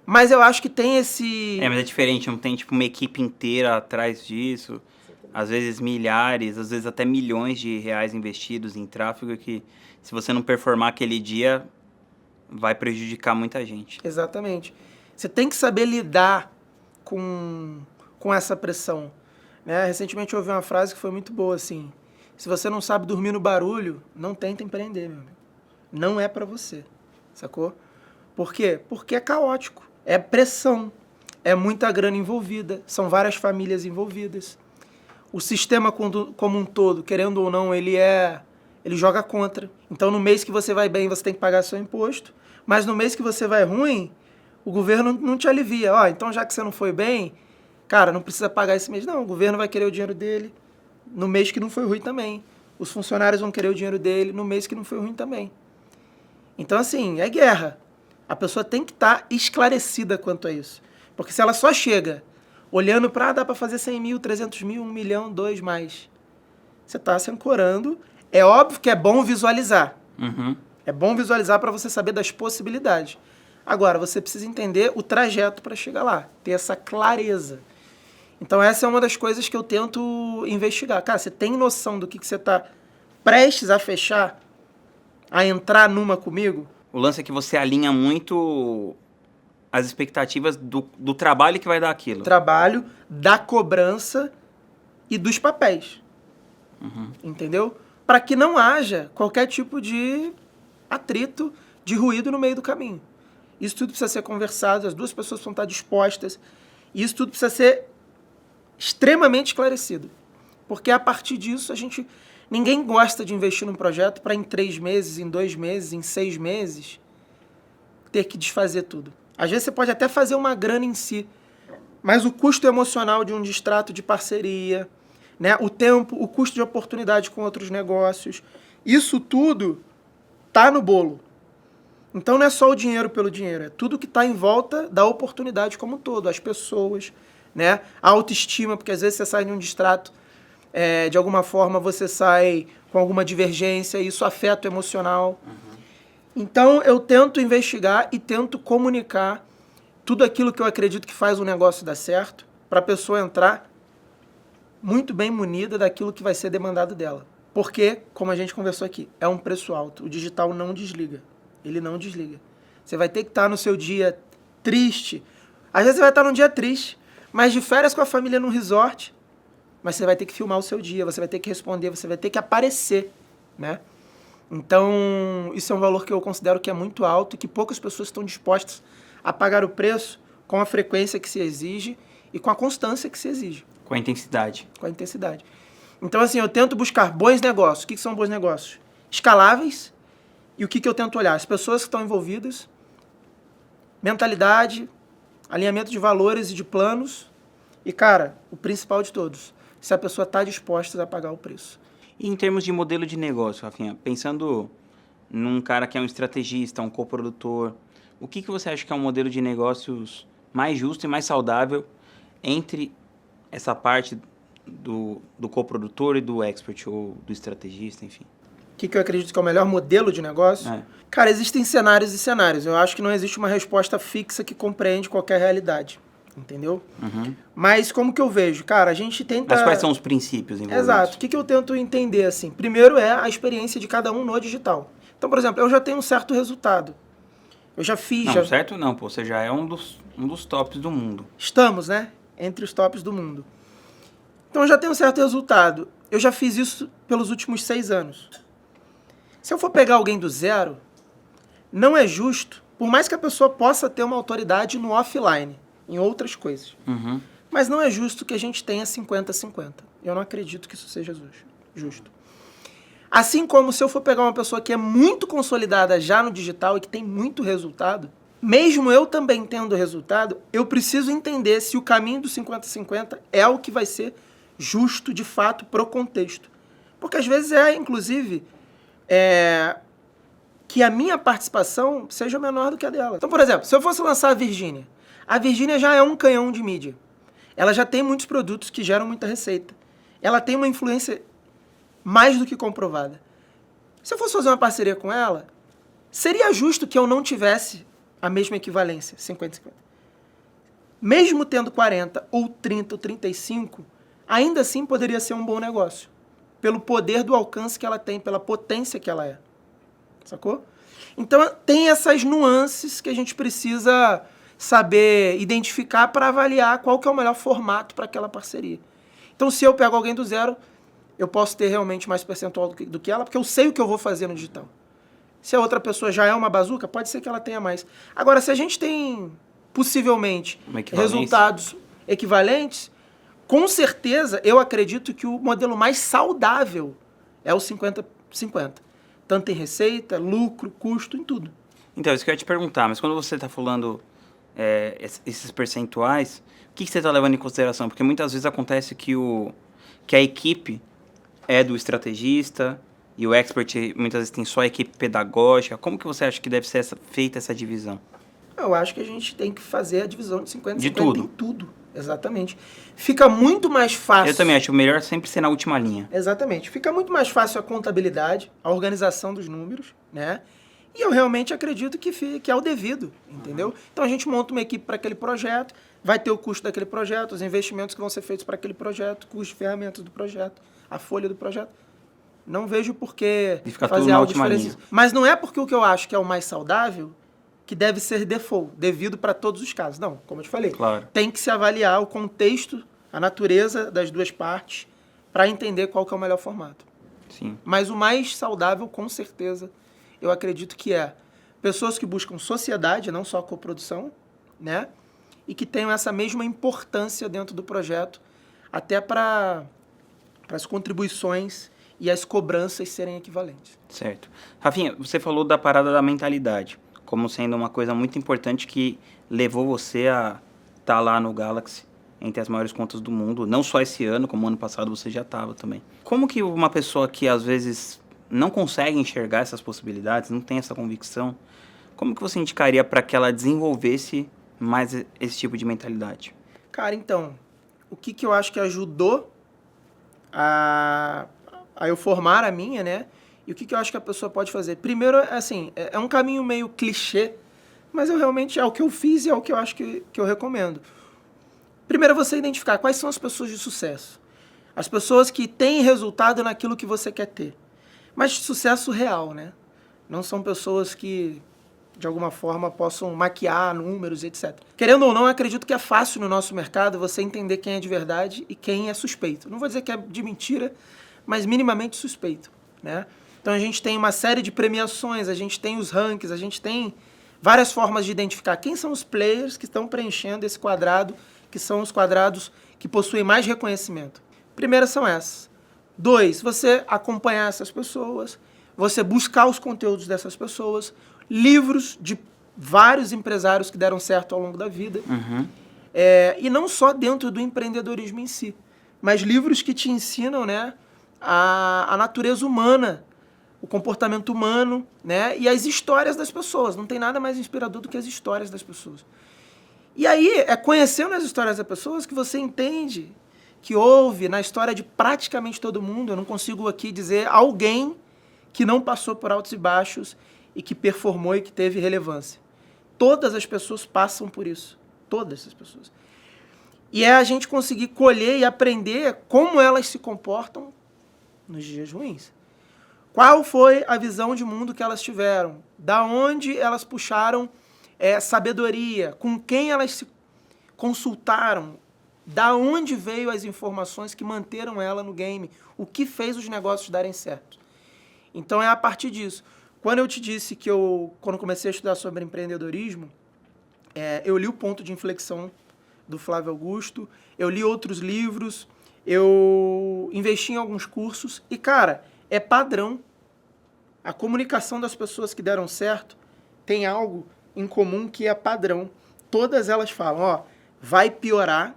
Mas eu acho que tem esse...
Mas é diferente, não tem tipo uma equipe inteira atrás disso. Às vezes milhares, às vezes até milhões de reais investidos em tráfego que, se você não performar aquele dia, vai prejudicar muita gente.
Exatamente. Você tem que saber lidar com essa pressão. Né? Recentemente eu ouvi uma frase que foi muito boa, assim: se você não sabe dormir no barulho, não tenta empreender, meu amigo. Não é pra você, sacou? Por quê? Porque é caótico, é pressão, é muita grana envolvida, são várias famílias envolvidas. O sistema como um todo, querendo ou não, ele joga contra. Então, no mês que você vai bem, você tem que pagar seu imposto, mas no mês que você vai ruim, o governo não te alivia. Então, já que você não foi bem, cara, não precisa pagar esse mês. Não, o governo vai querer o dinheiro dele no mês que não foi ruim também. Os funcionários vão querer o dinheiro dele no mês que não foi ruim também. Então, assim, é guerra. A pessoa tem que estar esclarecida quanto a isso. Porque se ela só chega olhando para, dá para fazer 100 mil, 300 mil, 1 milhão, 2 mais. Você está se ancorando. É óbvio que é bom visualizar.
Uhum.
É bom visualizar para você saber das possibilidades. Agora, você precisa entender o trajeto para chegar lá. Ter essa clareza. Então, essa é uma das coisas que eu tento investigar. Cara, você tem noção do que você está prestes a fechar? A entrar numa comigo?
O lance é que você alinha muito as expectativas do trabalho que vai dar aquilo.
Trabalho, da cobrança e dos papéis.
Uhum.
Entendeu? Para que não haja qualquer tipo de atrito, de ruído no meio do caminho. Isso tudo precisa ser conversado, as duas pessoas precisam estar dispostas. E isso tudo precisa ser extremamente esclarecido. Porque a partir disso, ninguém gosta de investir num projeto para em 3 meses, em 2 meses, em 6 meses, ter que desfazer tudo. Às vezes você pode até fazer uma grana em si, mas o custo emocional de um distrato de parceria, né? O tempo, o custo de oportunidade com outros negócios, isso tudo tá no bolo. Então não é só o dinheiro pelo dinheiro, é tudo que está em volta da oportunidade como um todo, as pessoas, né? A autoestima, porque às vezes você sai de um distrato, de alguma forma você sai com alguma divergência, e isso afeta o emocional. Uhum. Então eu tento investigar e tento comunicar tudo aquilo que eu acredito que faz o negócio dar certo, para a pessoa entrar muito bem munida daquilo que vai ser demandado dela. Porque, como a gente conversou aqui, é um preço alto. O digital não desliga. Ele não desliga. Você vai ter que estar no seu dia triste. Às vezes você vai estar num dia triste, mas de férias com a família num resort. Mas você vai ter que filmar o seu dia, você vai ter que responder, você vai ter que aparecer, né? Então, isso é um valor que eu considero que é muito alto e que poucas pessoas estão dispostas a pagar o preço com a frequência que se exige e com a constância que se exige.
Com a intensidade.
Com a intensidade. Então, assim, eu tento buscar bons negócios. O que são bons negócios? Escaláveis. E o que eu tento olhar? As pessoas que estão envolvidas, mentalidade, alinhamento de valores e de planos. E, cara, o principal de todos, se a pessoa está disposta a pagar o preço.
E em termos de modelo de negócio, Rafinha, pensando num cara que é um estrategista, um coprodutor, o que você acha que é um modelo de negócios mais justo e mais saudável entre essa parte do coprodutor e do expert, ou do estrategista, enfim?
O que eu acredito que é o melhor modelo de negócio? Cara, existem cenários e cenários. Eu acho que não existe uma resposta fixa que compreende qualquer realidade. entendeu?
Uhum.
Mas como que eu vejo? Cara, a gente tenta...
Mas quais são os princípios envolvidos?
Exato. O que eu tento entender, assim? Primeiro é a experiência de cada um no digital. Então, por exemplo, eu já tenho um certo resultado. Eu já fiz...
Não, certo não, pô. Você já é um dos tops do mundo.
Estamos, né? Entre os tops do mundo. Então, eu já tenho um certo resultado. Eu já fiz isso pelos últimos 6 anos. Se eu for pegar alguém do zero, não é justo, por mais que a pessoa possa ter uma autoridade no offline, em outras coisas.
Uhum.
Mas não é justo que a gente tenha 50-50. Eu não acredito que isso seja justo. Assim como se eu for pegar uma pessoa que é muito consolidada já no digital e que tem muito resultado, mesmo eu também tendo resultado, eu preciso entender se o caminho do 50-50 é o que vai ser justo de fato pro contexto. Porque às vezes inclusive, que a minha participação seja menor do que a dela. Então, por exemplo, se eu fosse lançar a Virgínia já é um canhão de mídia. Ela já tem muitos produtos que geram muita receita. Ela tem uma influência mais do que comprovada. Se eu fosse fazer uma parceria com ela, seria justo que eu não tivesse a mesma equivalência, 50-50. Mesmo tendo 40, ou 30, ou 35, ainda assim poderia ser um bom negócio. Pelo poder do alcance que ela tem, pela potência que ela é. Sacou? Então, tem essas nuances que a gente precisa saber identificar para avaliar qual que é o melhor formato para aquela parceria. Então, se eu pego alguém do zero, eu posso ter realmente mais percentual do que ela, porque eu sei o que eu vou fazer no digital. Se a outra pessoa já é uma bazuca, pode ser que ela tenha mais. Agora, se a gente tem, possivelmente, resultados equivalentes, com certeza, eu acredito que o modelo mais saudável é o 50-50. Tanto em receita, lucro, custo, em tudo.
Então, isso que eu ia te perguntar, mas quando você está falando esses percentuais, o que você está levando em consideração? Porque muitas vezes acontece que a equipe é do estrategista e o expert muitas vezes tem só a equipe pedagógica. Como que você acha que deve ser feita essa divisão?
Eu acho que a gente tem que fazer a divisão de 50-50
de tudo.
Em tudo. Exatamente. Fica muito mais fácil...
Eu também acho melhor sempre ser na última linha.
Exatamente. Fica muito mais fácil a contabilidade, a organização dos números, né? E eu realmente acredito que é o devido, entendeu? Então a gente monta uma equipe para aquele projeto, vai ter o custo daquele projeto, os investimentos que vão ser feitos para aquele projeto, custo de ferramentas do projeto, a folha do projeto. Não vejo por que fazer algo diferente. Mas não é porque o que eu acho que é o mais saudável que deve ser default, devido para todos os casos. Não, como eu te falei,
claro.
Tem que se avaliar o contexto, a natureza das duas partes, para entender qual que é o melhor formato.
Sim.
Mas o mais saudável, com certeza, eu acredito que é pessoas que buscam sociedade, não só coprodução, né? E que tenham essa mesma importância dentro do projeto, até para as contribuições e as cobranças serem equivalentes.
Certo. Rafinha, você falou da parada da mentalidade, como sendo uma coisa muito importante que levou você a estar lá no Galaxy, entre as maiores contas do mundo, não só esse ano, como ano passado você já estava também. Como que uma pessoa que às vezes não consegue enxergar essas possibilidades, não tem essa convicção, como que você indicaria para que ela desenvolvesse mais esse tipo de mentalidade?
Cara, então, o que eu acho que ajudou a eu formar a minha, né? E o que eu acho que a pessoa pode fazer? Primeiro, assim, é um caminho meio clichê, mas eu realmente é o que eu fiz e é o que eu acho que eu recomendo. Primeiro, você identificar quais são as pessoas de sucesso. As pessoas que têm resultado naquilo que você quer ter. Mas de sucesso real, né? Não são pessoas que, de alguma forma, possam maquiar números, etc. Querendo ou não, eu acredito que é fácil no nosso mercado você entender quem é de verdade e quem é suspeito. Não vou dizer que é de mentira, mas minimamente suspeito, né? Então a gente tem uma série de premiações, a gente tem os rankings, a gente tem várias formas de identificar quem são os players que estão preenchendo esse quadrado, que são os quadrados que possuem mais reconhecimento. Primeiro são essas. 2, você acompanhar essas pessoas, você buscar os conteúdos dessas pessoas, livros de vários empresários que deram certo ao longo da vida.
Uhum.
E não só dentro do empreendedorismo em si, mas livros que te ensinam, né, a natureza humana, o comportamento humano, né, e as histórias das pessoas. Não tem nada mais inspirador do que as histórias das pessoas. E aí, é conhecendo as histórias das pessoas que você entende que houve na história de praticamente todo mundo. Eu não consigo aqui dizer alguém que não passou por altos e baixos e que performou e que teve relevância. Todas as pessoas passam por isso. Todas as pessoas. E é a gente conseguir colher e aprender como elas se comportam nos dias ruins. Qual foi a visão de mundo que elas tiveram? Da onde elas puxaram sabedoria? Com quem elas se consultaram? Da onde veio as informações que manteram ela no game? O que fez os negócios darem certo? Então é a partir disso. Quando eu te disse que quando comecei a estudar sobre empreendedorismo, eu li o Ponto de Inflexão do Flávio Augusto, eu li outros livros, eu investi em alguns cursos e, cara, é padrão. A comunicação das pessoas que deram certo tem algo em comum que é padrão. Todas elas falam, vai piorar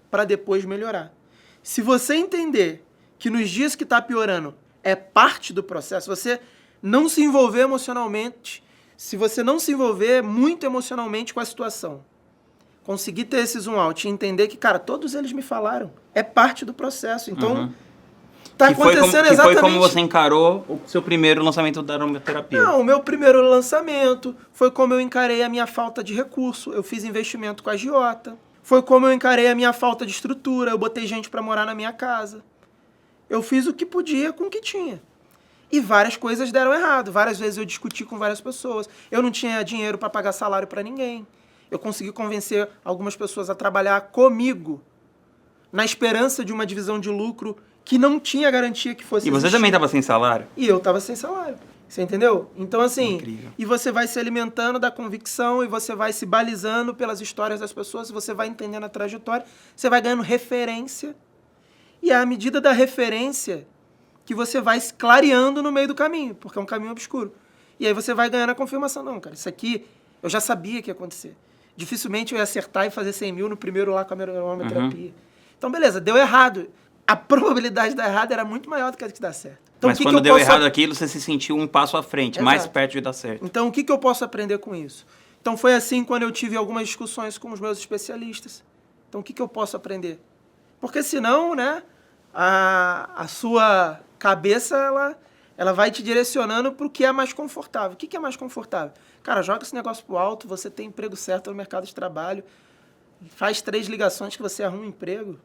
para depois melhorar. Se você entender que nos dias que está piorando é parte do processo, você não se envolver emocionalmente, se você não se envolver muito emocionalmente com a situação, conseguir ter esse zoom out e entender que, cara, todos eles me falaram, é parte do processo. Então, tá acontecendo exatamente...
Que foi como você encarou o seu primeiro lançamento da aromaterapia?
Não, o meu primeiro lançamento foi como eu encarei a minha falta de recurso. Eu fiz investimento com a agiota. Foi como eu encarei a minha falta de estrutura. Eu botei gente para morar na minha casa. Eu fiz o que podia com o que tinha. E várias coisas deram errado. Várias vezes eu discuti com várias pessoas. Eu não tinha dinheiro para pagar salário para ninguém. Eu consegui convencer algumas pessoas a trabalhar comigo na esperança de uma divisão de lucro que não tinha garantia que fosse
E você também estava sem salário?
E eu estava sem salário. Você entendeu? Então, assim,
Incrível.
E você vai se alimentando da convicção e você vai se balizando pelas histórias das pessoas, você vai entendendo a trajetória, você vai ganhando referência. E é à medida da referência que você vai se clareando no meio do caminho, porque é um caminho obscuro. E aí você vai ganhando a confirmação. Não, cara, isso aqui eu já sabia que ia acontecer. Dificilmente eu ia acertar e fazer 100 mil no primeiro lá com a aromaterapia. Então, beleza, deu errado. A probabilidade de dar errado era muito maior do que a de dar certo. Então,
mas quando deu errado aquilo, você se sentiu um passo à frente,
Exato.
Mais perto de dar certo.
Então, o que eu posso aprender com isso? Então, foi assim quando eu tive algumas discussões com os meus especialistas. Então, o que eu posso aprender? Porque senão, né, a sua cabeça, ela vai te direcionando para o que é mais confortável. O que é mais confortável? Cara, joga esse negócio pro alto, você tem emprego certo no mercado de trabalho, faz 3 ligações que você arruma um emprego.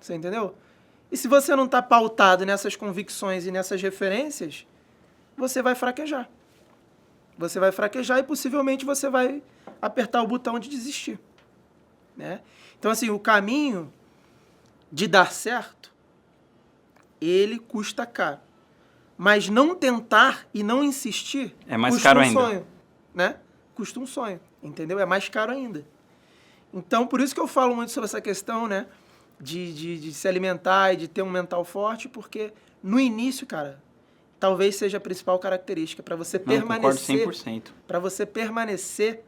Você entendeu? E se você não está pautado nessas convicções e nessas referências, você vai fraquejar. Você vai fraquejar e possivelmente você vai apertar o botão de desistir. Né? Então, assim, o caminho de dar certo, ele custa caro. Mas não tentar e não insistir
é mais caro ainda.
Sonho, né? Custa um sonho, entendeu? É mais caro ainda. Então, por isso que eu falo muito sobre essa questão, né? De se alimentar e de ter um mental forte, porque no início, cara, talvez seja a principal característica para você permanecer.
Concordo 100%.
Para você permanecer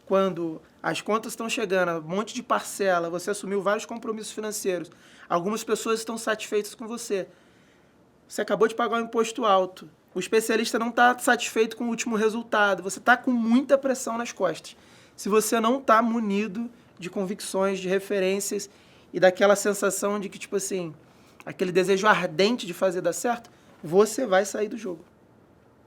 quando as contas estão chegando, um monte de parcela, você assumiu vários compromissos financeiros, algumas pessoas estão satisfeitas com você. Você acabou de pagar um imposto alto. O especialista não está satisfeito com o último resultado. Você está com muita pressão nas costas. Se você não está munido de convicções, de referências e daquela sensação de que, tipo assim, aquele desejo ardente de fazer dar certo, você vai sair do jogo.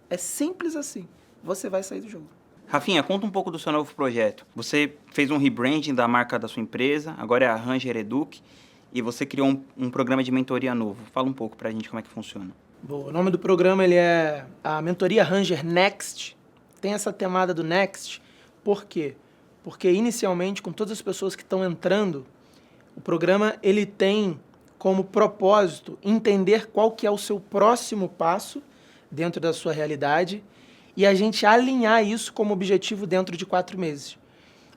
É simples assim. Você vai sair do jogo.
Rafinha, conta um pouco do seu novo projeto. Você fez um rebranding da marca da sua empresa, agora é a Ranger Educ, e você criou um programa de mentoria novo. Fala um pouco pra gente como é que funciona.
Bom, o nome do programa ele é a Mentoria Ranger Next. Tem essa temada do Next. Por quê? Porque inicialmente, com todas as pessoas que estão entrando, o programa ele tem como propósito entender qual que é o seu próximo passo dentro da sua realidade e a gente alinhar isso como objetivo dentro de 4 meses.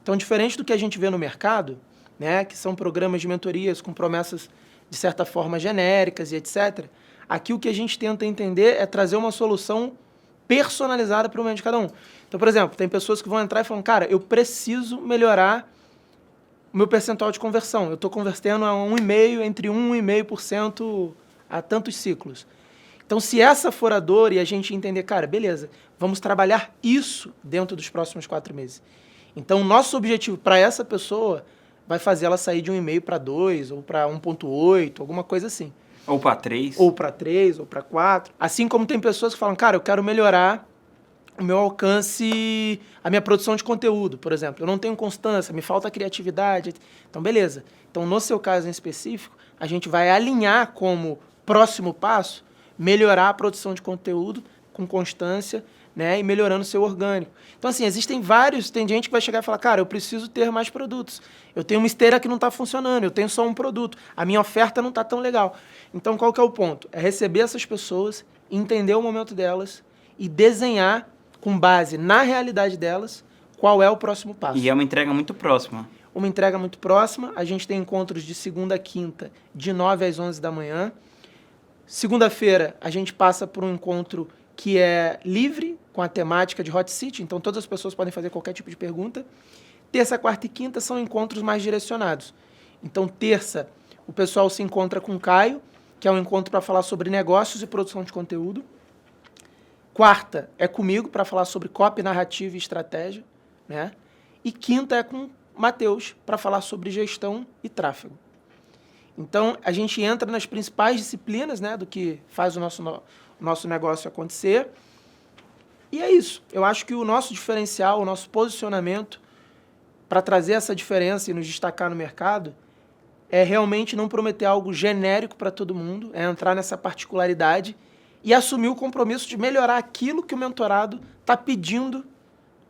Então, diferente do que a gente vê no mercado, né, que são programas de mentorias com promessas, de certa forma, genéricas e etc., aqui o que a gente tenta entender é trazer uma solução personalizada para o momento de cada um. Então, por exemplo, tem pessoas que vão entrar e falam, cara, eu preciso melhorar o meu percentual de conversão. Eu estou convertendo a 1,5%, entre 1% e 1,5% a tantos ciclos. Então, se essa for a dor e a gente entender, cara, beleza, vamos trabalhar isso dentro dos próximos 4 meses. Então, o nosso objetivo para essa pessoa vai fazer ela sair de 1,5 para 2, ou para 1,8, alguma coisa assim.
Ou para 3.
Ou para 3, ou para 4. Assim como tem pessoas que falam, cara, eu quero melhorar o meu alcance, a minha produção de conteúdo, por exemplo. Eu não tenho constância, me falta criatividade. Então, beleza. Então, no seu caso em específico, a gente vai alinhar como próximo passo melhorar a produção de conteúdo com constância, né, e melhorando o seu orgânico. Então, assim, existem vários... Tem gente que vai chegar e falar, cara, eu preciso ter mais produtos. Eu tenho uma esteira que não está funcionando, eu tenho só um produto. A minha oferta não está tão legal. Então, qual que é o ponto? É receber essas pessoas, entender o momento delas e desenhar, com base na realidade delas, qual é o próximo passo.
E é uma entrega muito próxima.
Uma entrega muito próxima. A gente tem encontros de segunda a quinta, de 9 às 11 da manhã. Segunda-feira, a gente passa por um encontro que é livre, com a temática de Hot Seat, então todas as pessoas podem fazer qualquer tipo de pergunta. Terça, quarta e quinta são encontros mais direcionados. Então, terça, o pessoal se encontra com o Caio, que é um encontro para falar sobre negócios e produção de conteúdo. Quarta é comigo, para falar sobre copy, narrativa e estratégia, né? E quinta é com o Matheus, para falar sobre gestão e tráfego. Então, a gente entra nas principais disciplinas, né, do que faz o nosso negócio acontecer. E é isso. Eu acho que o nosso diferencial, o nosso posicionamento para trazer essa diferença e nos destacar no mercado é realmente não prometer algo genérico para todo mundo, é entrar nessa particularidade e assumir o compromisso de melhorar aquilo que o mentorado está pedindo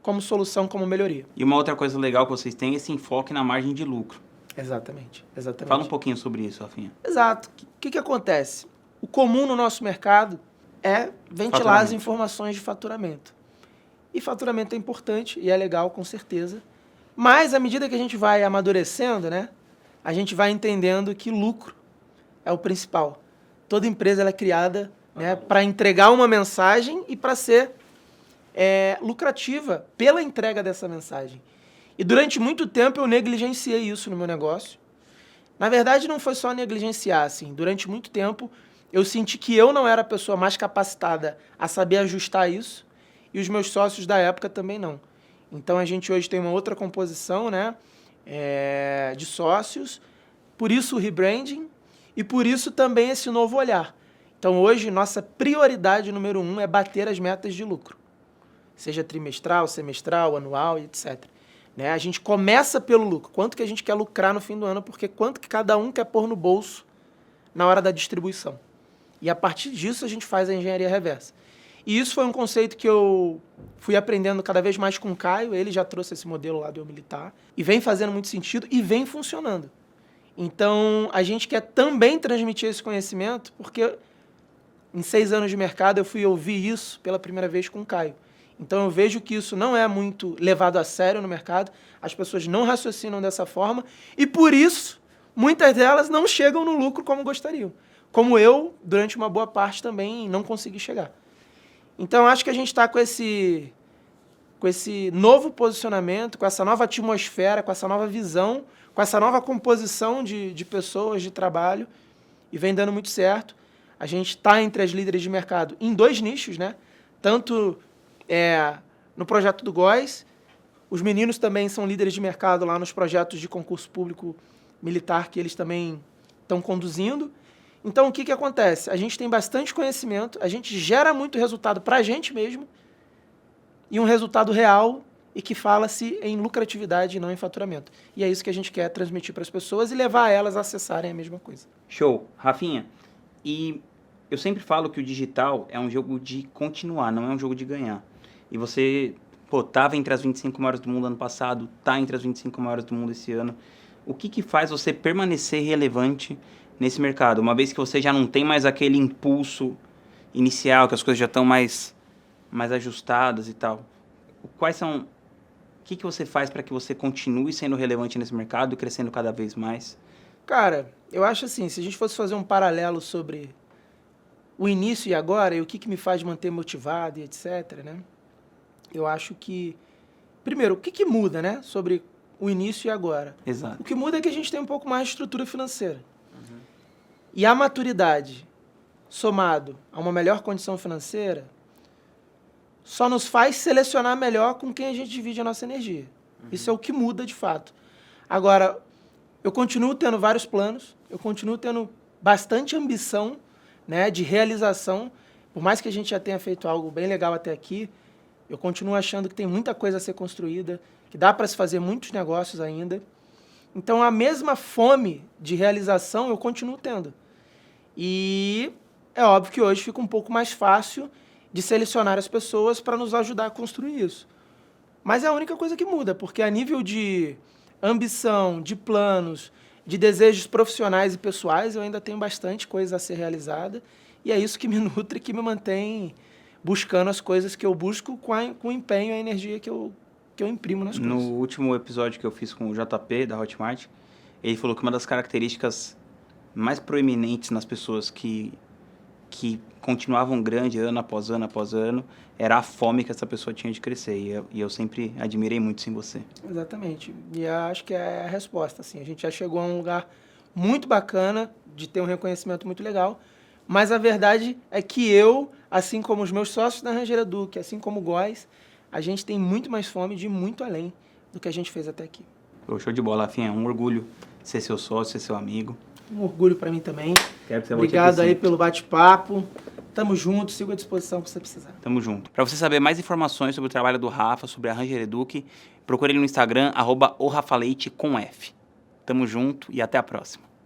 como solução, como melhoria.
E uma outra coisa legal que vocês têm é esse enfoque na margem de lucro.
Exatamente.
Fala um pouquinho sobre isso, Rafinha.
Exato. O que acontece? O comum no nosso mercado é ventilar as informações de faturamento. E faturamento é importante e é legal, com certeza. Mas, à medida que a gente vai amadurecendo, né, a gente vai entendendo que lucro é o principal. Toda empresa ela é criada, né, para entregar uma mensagem e para ser lucrativa pela entrega dessa mensagem. E durante muito tempo eu negligenciei isso no meu negócio. Na verdade, não foi só negligenciar, assim. Durante muito tempo eu senti que eu não era a pessoa mais capacitada a saber ajustar isso e os meus sócios da época também não. Então, a gente hoje tem uma outra composição, né, de sócios, por isso o rebranding e por isso também esse novo olhar. Então, hoje, nossa prioridade número 1 é bater as metas de lucro, seja trimestral, semestral, anual e etc. Né? A gente começa pelo lucro. Quanto que a gente quer lucrar no fim do ano, porque quanto que cada um quer pôr no bolso na hora da distribuição. E a partir disso a gente faz a engenharia reversa. E isso foi um conceito que eu fui aprendendo cada vez mais com o Caio, ele já trouxe esse modelo lá do Eu Militar, e vem fazendo muito sentido e vem funcionando. Então, a gente quer também transmitir esse conhecimento, porque em 6 anos de mercado eu fui ouvir isso pela primeira vez com o Caio. Então, eu vejo que isso não é muito levado a sério no mercado, as pessoas não raciocinam dessa forma, e por isso, muitas delas não chegam no lucro como gostariam. Como eu, durante uma boa parte também, não consegui chegar. Então, acho que a gente está com esse novo posicionamento, com essa nova atmosfera, com essa nova visão, com essa nova composição de pessoas, de trabalho, e vem dando muito certo. A gente está entre as líderes de mercado em 2 nichos, né? Tanto no projeto do GOES, os meninos também são líderes de mercado lá nos projetos de concurso público militar que eles também estão conduzindo. Então, o que acontece? A gente tem bastante conhecimento, a gente gera muito resultado para a gente mesmo e um resultado real e que fala-se em lucratividade e não em faturamento. E é isso que a gente quer transmitir para as pessoas e levar elas a acessarem a mesma coisa.
Show. Rafinha, e eu sempre falo que o digital é um jogo de continuar, não é um jogo de ganhar. E você, estava entre as 25 maiores do mundo ano passado, está entre as 25 maiores do mundo esse ano. O que faz você permanecer relevante nesse mercado? Uma vez que você já não tem mais aquele impulso inicial, que as coisas já estão mais ajustadas e tal. Quais são... O que você faz para que você continue sendo relevante nesse mercado e crescendo cada vez mais?
Cara, eu acho assim, se a gente fosse fazer um paralelo sobre o início e agora, e o que me faz manter motivado e etc., né? Eu acho que... Primeiro, o que muda, né? Sobre o início e agora.
Exato.
O que muda é que a gente tem um pouco mais de estrutura financeira. Uhum. E a maturidade, somado a uma melhor condição financeira, só nos faz selecionar melhor com quem a gente divide a nossa energia. Uhum. Isso é o que muda de fato. Agora, eu continuo tendo vários planos, eu continuo tendo bastante ambição, né, de realização. Por mais que a gente já tenha feito algo bem legal até aqui, Eu continuo achando que tem muita coisa a ser construída, que dá para se fazer muitos negócios ainda. Então, a mesma fome de realização eu continuo tendo. E é óbvio que hoje fica um pouco mais fácil de selecionar as pessoas para nos ajudar a construir isso. Mas é a única coisa que muda, porque a nível de ambição, de planos, de desejos profissionais e pessoais, eu ainda tenho bastante coisa a ser realizada. E é isso que me nutre, que me mantém buscando as coisas que eu busco com o empenho e a energia que eu imprimo nas coisas.
No último episódio que eu fiz com o JP, da Hotmart, ele falou que uma das características mais proeminentes nas pessoas que continuavam grande ano após ano, era a fome que essa pessoa tinha de crescer. E eu sempre admirei muito isso em você.
Exatamente. E acho que é a resposta. Assim. A gente já chegou a um lugar muito bacana, de ter um reconhecimento muito legal, mas a verdade é que eu, assim como os meus sócios da Rangeira Duque, assim como o Góes, a gente tem muito mais fome de ir muito além do que a gente fez até aqui.
Show de bola, Rafinha. É um orgulho ser seu sócio, ser seu amigo.
Um orgulho para mim também.
Quero que você
Obrigado aí pelo bate-papo. Tamo junto, sigo à disposição que você precisar.
Tamo junto. Para você saber mais informações sobre o trabalho do Rafa, sobre a Rangeira Duque, procure ele no Instagram, @orafaleite com F. Tamo junto e até a próxima.